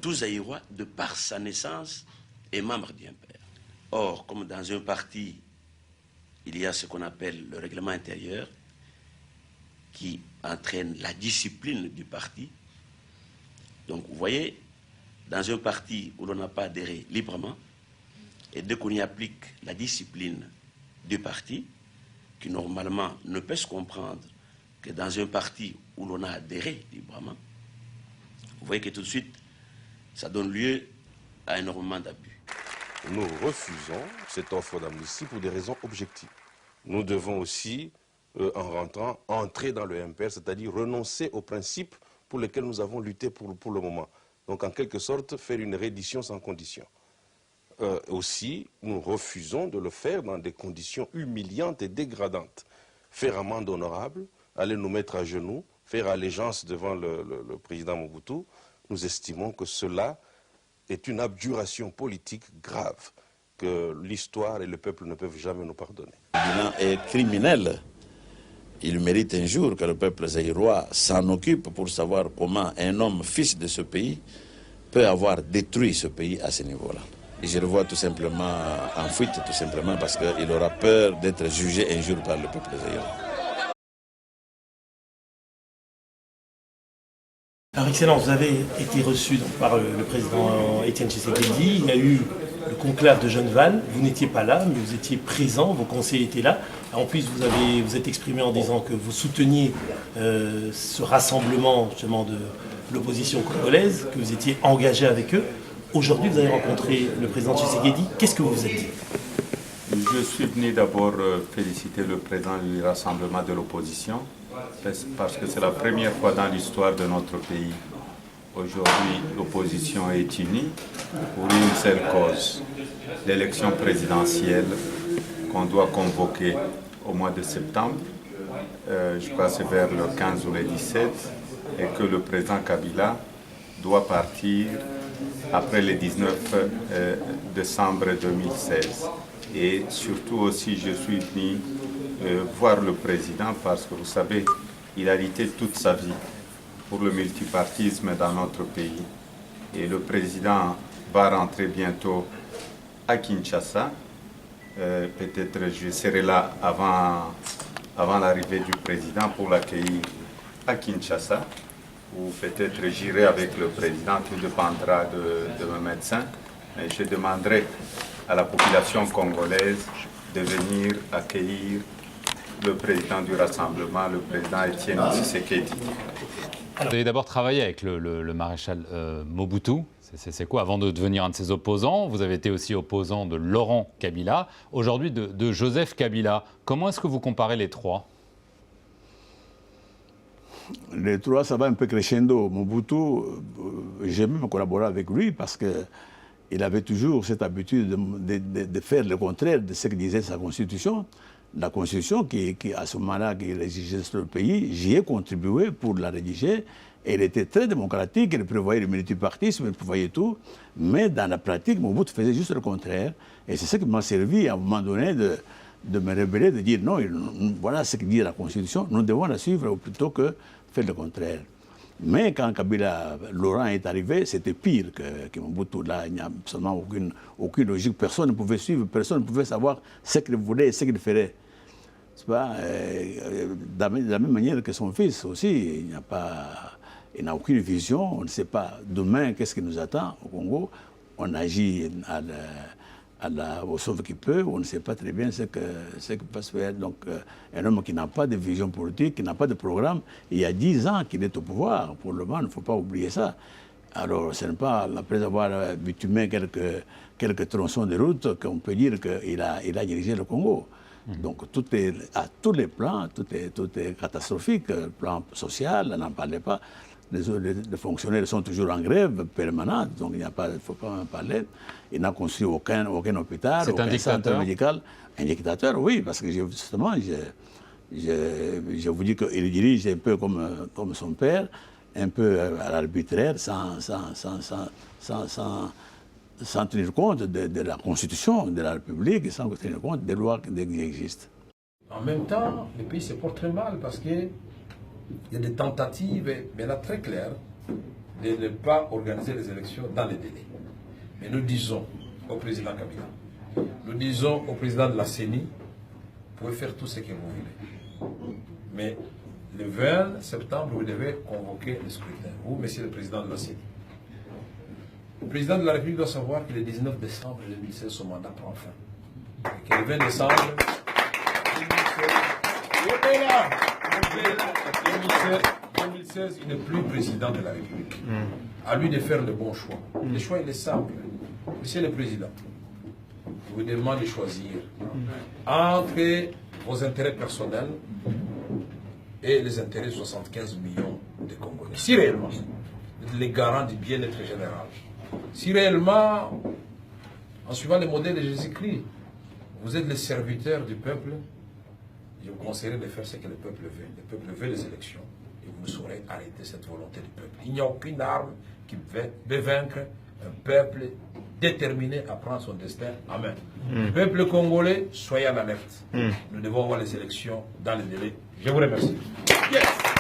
tout Zaïrois, de par sa naissance, est membre du MPR. Or, comme dans un parti, il y a ce qu'on appelle le règlement intérieur qui entraîne la discipline du parti. Donc, vous voyez, dans un parti où l'on n'a pas adhéré librement, et dès qu'on y applique la discipline du parti, qui normalement ne peut se comprendre que dans un parti où l'on a adhéré librement, vous voyez que tout de suite, ça donne lieu à énormément d'abus. Nous refusons cette offre d'amnistie pour des raisons objectives. Nous devons aussi, en rentrant, entrer dans le MPR, c'est-à-dire renoncer aux principes pour lesquels nous avons lutté pour le moment. Donc, en quelque sorte, faire une reddition sans condition. Aussi, nous refusons de le faire dans des conditions humiliantes et dégradantes. Faire amende honorable, aller nous mettre à genoux, faire allégeance devant le président Mobutu, nous estimons que cela est une abjuration politique grave que l'histoire et le peuple ne peuvent jamais nous pardonner. Le bilan est criminel. Il mérite un jour que le peuple zaïrois s'en occupe pour savoir comment un homme, fils de ce pays, peut avoir détruit ce pays à ce niveau-là. Et je le vois tout simplement en fuite, tout simplement parce qu'il aura peur d'être jugé un jour par le peuple zaïrois. Alors, Excellence, vous avez été reçu par le président Étienne Tshisekedi. Il y a eu le conclave de Genneval. Vous n'étiez pas là, mais vous étiez présent, vos conseillers étaient là. En plus, vous êtes exprimé en disant que vous souteniez ce rassemblement justement de l'opposition congolaise, que vous étiez engagé avec eux. Aujourd'hui, vous avez rencontré le président Tshisekedi. Qu'est-ce que vous vous êtes dit? Je suis venu d'abord féliciter le président du rassemblement de l'opposition, parce que c'est la première fois dans l'histoire de notre pays. Aujourd'hui, l'opposition est unie pour une seule cause, l'élection présidentielle qu'on doit convoquer au mois de septembre. Je crois que c'est vers le 15 ou le 17, et que le président Kabila doit partir après le 19 décembre 2016. Et surtout aussi, je suis venu voir le président parce que vous savez, il a lutté toute sa vie pour le multipartisme dans notre pays. Et le président va rentrer bientôt à Kinshasa. Peut-être je serai là avant l'arrivée du président pour l'accueillir à Kinshasa. Ou peut-être j'irai avec le président, tout dépendra de mes médecins. Mais je demanderai à la population congolaise de venir accueillir le président du rassemblement, le président Étienne Tshisekedi. Vous avez d'abord travaillé avec le maréchal Mobutu, c'est quoi? Avant de devenir un de ses opposants, vous avez été aussi opposant de Laurent Kabila, aujourd'hui de Joseph Kabila. Comment est-ce que vous comparez les trois? Les trois, ça va un peu crescendo. Mobutu, j'ai même collaboré avec lui parce qu'il avait toujours cette habitude de faire le contraire de ce que disait sa constitution. La constitution qui à ce moment-là, qui rédigeait sur le pays, j'y ai contribué pour la rédiger. Elle était très démocratique, elle prévoyait le multipartisme, elle prévoyait tout. Mais dans la pratique, Mobutu faisait juste le contraire. Et c'est ça qui m'a servi à un moment donné de me révéler, de dire non, voilà ce que dit la Constitution, nous devons la suivre plutôt que faire le contraire. Mais quand Kabila, Laurent est arrivé, c'était pire que Mobutu. Là, il n'y a absolument aucune logique. Personne ne pouvait suivre, personne ne pouvait savoir ce qu'il voulait et ce qu'il ferait. Pas, de la même manière que son fils aussi, il n'a aucune vision, on ne sait pas demain qu'est-ce qui nous attend au Congo. On agit au sauve qui peut, on ne sait pas très bien ce qui peut se faire. Donc, un homme qui n'a pas de vision politique, qui n'a pas de programme, il y a 10 ans qu'il est au pouvoir. Pour le moment, il ne faut pas oublier ça. Alors, ce n'est pas après avoir bitumé quelques tronçons de route qu'on peut dire qu'il a dirigé le Congo. Donc, tout est, à tous les plans, tout est catastrophique. Le plan social, on n'en parlait pas. Les fonctionnaires sont toujours en grève permanente, donc il ne faut pas en parler. Il n'a construit aucun hôpital, aucun centre médical. Un dictateur, oui, parce que justement, je vous dis qu'il dirige un peu comme son père, un peu à l'arbitraire, sans tenir compte de la Constitution de la République, sans tenir compte des lois qui existent. En même temps, le pays se porte très mal parce qu'il y a des tentatives, mais là très claires, de ne pas organiser les élections dans les délais. Mais nous disons au président Kabila, nous disons au président de la CENI, vous pouvez faire tout ce que vous voulez. Mais le 20 septembre, vous devez convoquer le scrutin. Vous, monsieur le président de la CENI. Le président de la République doit savoir que le 19 décembre 2016, son mandat prend fin. Et que le 20 décembre 2016, il n'est plus président de la République. À lui de faire le bon choix. Le choix, il est simple. Monsieur le président, je vous demande de choisir entre vos intérêts personnels et les intérêts de 75 millions de Congolais. Si réellement, vous êtes les garants du bien-être général, si réellement, en suivant le modèle de Jésus-Christ, vous êtes les serviteurs du peuple, je vous conseillerais de faire ce que le peuple veut. Le peuple veut les élections et vous ne saurez arrêter cette volonté du peuple. Il n'y a aucune arme qui peut vaincre un peuple déterminé à prendre son destin en main. Peuple congolais, soyez en alerte. Nous devons avoir les élections dans les délais. Je vous remercie. Yes.